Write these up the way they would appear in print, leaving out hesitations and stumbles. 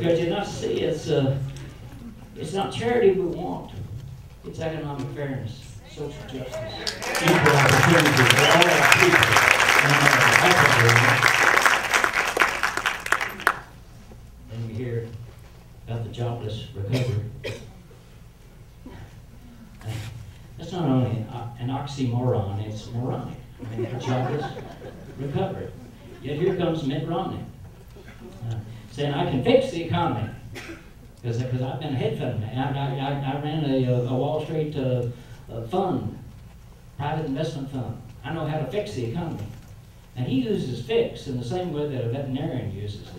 Because you know, see, it's not charity we want. It's economic fairness, social justice, equal opportunity for all our people. Then we hear about the jobless recovery. That's not only an oxymoron, it's moronic. I mean, jobless recovery. Yet here comes Mitt Romney saying, I can fix the economy. Because I've been a hedge fund man. I ran a Wall Street fund, private investment fund. I know how to fix the economy. And he uses fix in the same way that a veterinarian uses it.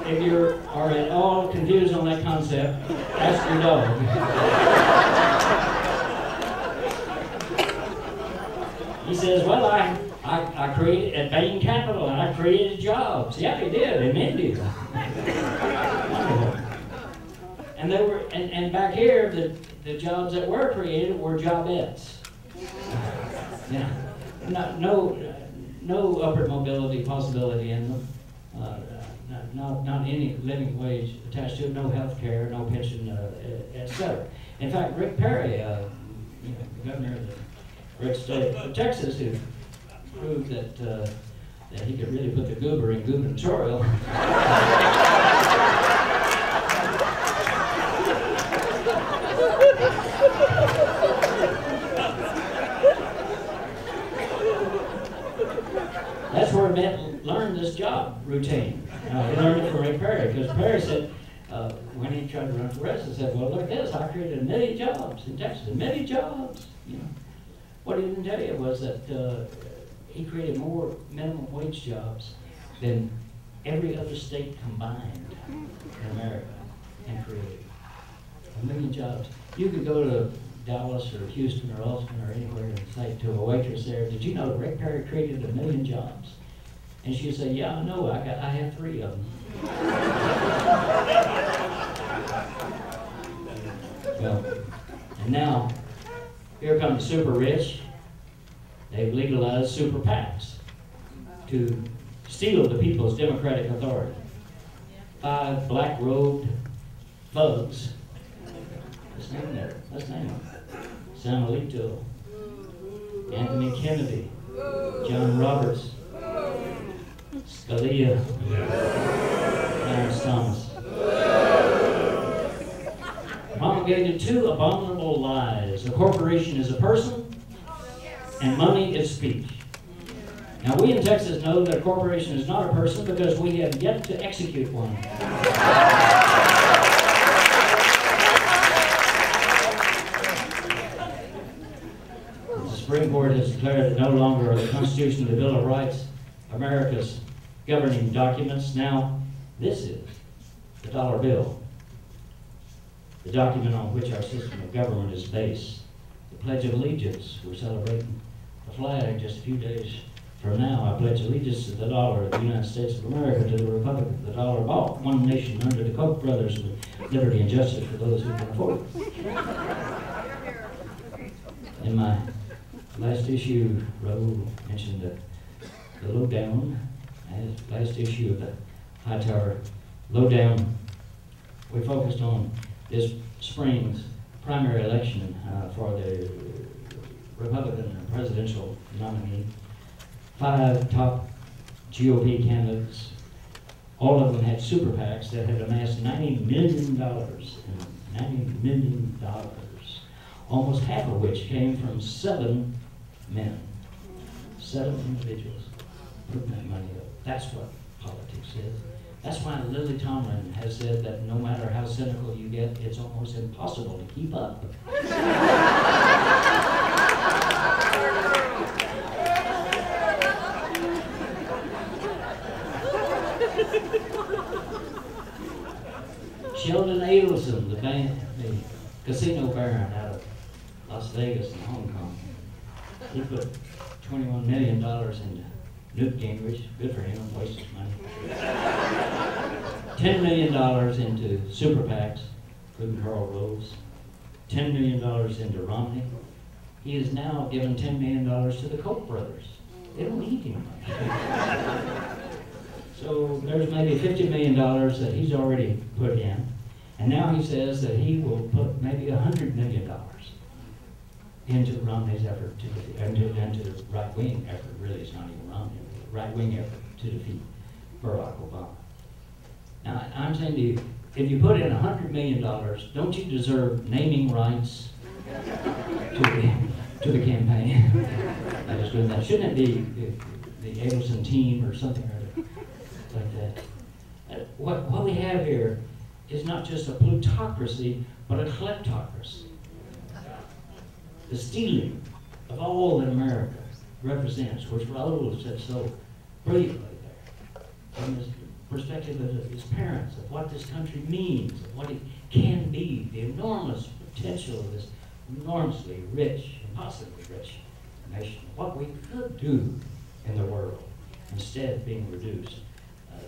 If you are at all confused on that concept, ask your dog. He says, well, I created at Bain Capital, and I created jobs. Yeah, he did in India. Wonderful. And they were, and back here, the jobs that were created were jobettes. Yeah, no upward mobility possibility in them. Not any living wage attached to it. No health care, no pension, etc. In fact, Rick Perry, the governor of the great state of Texas, who proved that he could really put the goober in gubernatorial. That's where Mitt learned this job routine. He learned it from Rick Perry, because Perry said, when he tried to run for president, said, well, look at this, I created 1 million jobs in Texas, 1 million jobs, you know. What he didn't tell you was that he created more minimum wage jobs than every other state combined in America, and created 1 million jobs. You could go to Dallas or Houston or Austin or anywhere and say to a waitress there, did you know Rick Perry created 1 million jobs? And she'd say, yeah, I know, I have 3 of them. Well, and now, here come the super rich. They've legalized super PACs to steal the people's democratic authority. 5 black-robed thugs. Let's name them. Sam Alito, Anthony Kennedy, John Roberts, Scalia, Clarence Thomas. Promulgated 2 abominable lies. A corporation is a person, and money is speech. Now, we in Texas know that a corporation is not a person because we have yet to execute one. The Supreme Court has declared that no longer are the Constitution and the Bill of Rights America's governing documents. Now, this is the dollar bill, the document on which our system of government is based. The Pledge of Allegiance, we're celebrating the flag just a few days from now. I pledge allegiance to the dollar of the United States of America, to the republic of the dollar bought, one nation under the Koch brothers, with liberty and justice for those who can afford it. In my last issue, Raul mentioned the lowdown. Last issue of the Hightower lowdown, we focused on this spring's primary election for the Republican presidential nominee. 5 top GOP candidates, all of them had super PACs that had amassed $90 million, $90 million, almost half of which came from 7 men, 7 individuals putting that money up. That's what politics is. That's why Lily Tomlin has said that no matter how cynical you get, it's almost impossible to keep up. Sheldon Adelson, the casino baron out of Las Vegas and Hong Kong, he put $21 million into Newt Gingrich, good for him, wasted money. $10 million into super PACs, including Karl Rove, $10 million into Romney. He has now given $10 million to the Koch brothers. They don't need him. So there's maybe $50 million that he's already put in. And now he says that he will put maybe $100 million into Romney's effort into the right-wing effort. Really, it's not even Romney, the right-wing effort to defeat Barack Obama. Now, I'm saying to you, if you put in $100 million, don't you deserve naming rights to the campaign? I was doing that. Shouldn't it be the Adelson team or something like that? What we have here is not just a plutocracy, but a kleptocracy. The stealing of all that America represents, which Raul said so brilliantly there, from his perspective of his parents, of what this country means, of what it can be, the enormous potential of this enormously rich, impossibly rich nation, what we could do in the world, instead being reduced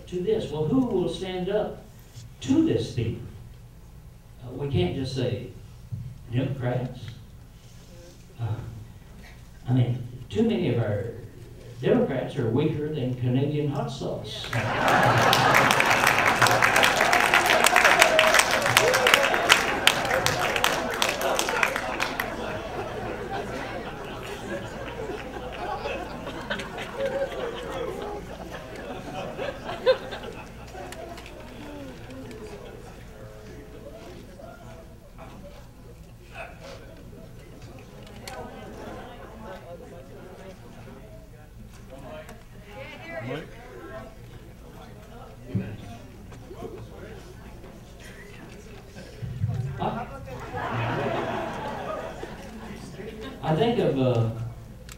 to this. Well, who will stand up to this thief? We can't just say Democrats. I mean, too many of our Democrats are weaker than Canadian hot sauce. I think of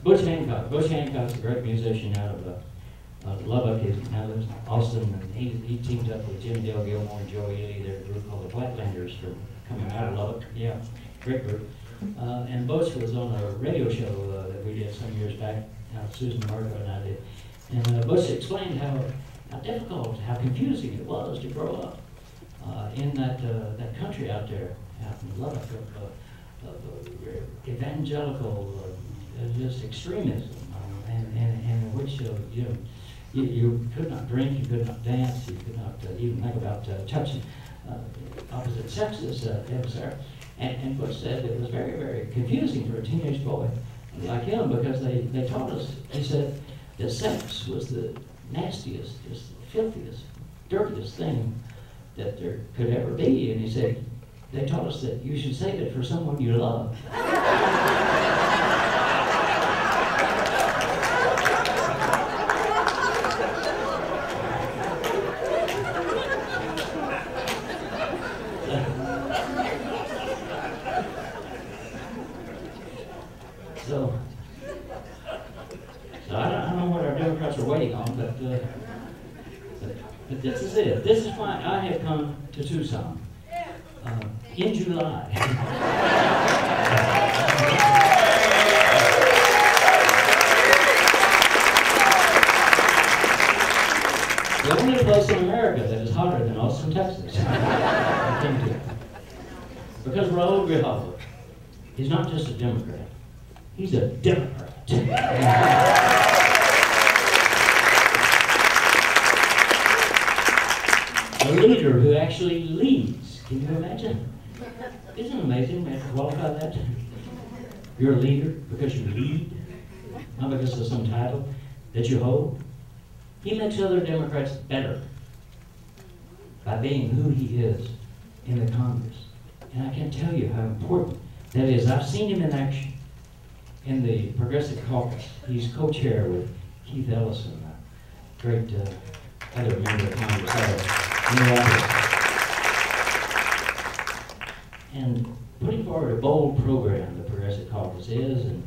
Butch Hancock. Butch Hancock's a great musician out of Lubbock. He now lives in Austin, and he teamed up with Jimmy Dale Gilmore and Joe Ely. They're a group called the Flatlanders from coming out of Lubbock. Yeah, great group. And Butch was on a radio show that we did some years back. Susan Marco and I did. And Butch explained how difficult, how confusing it was to grow up in that country out there, out in Lubbock, of evangelical, just extremism, and which you could not drink, you could not dance, you could not even think about touching opposite sexes. It was there. And Butch said it was very, very confusing for a teenage boy like him, because they taught us, he said, that sex was the nastiest, just the filthiest, dirtiest thing that there could ever be. And he said, they taught us that you should save it for someone you love. So I don't know what our Democrats are waiting on, but this is it. This is why I have come to Tucson in July. The only place in America that is hotter than Austin, Texas. I came to. Because Raúl Grijalva, he's not just a Democrat, he's a Democrat. A leader who actually leads. Can you imagine? Isn't it amazing to qualify that? You're a leader because you lead, not because of some title that you hold. He makes other Democrats better by being who he is in the Congress. And I can't tell you how important that is. I've seen him in action in the Progressive Caucus. He's co-chair with Keith Ellison, a great other member of Congress. And putting forward a bold program, the Progressive Caucus is, and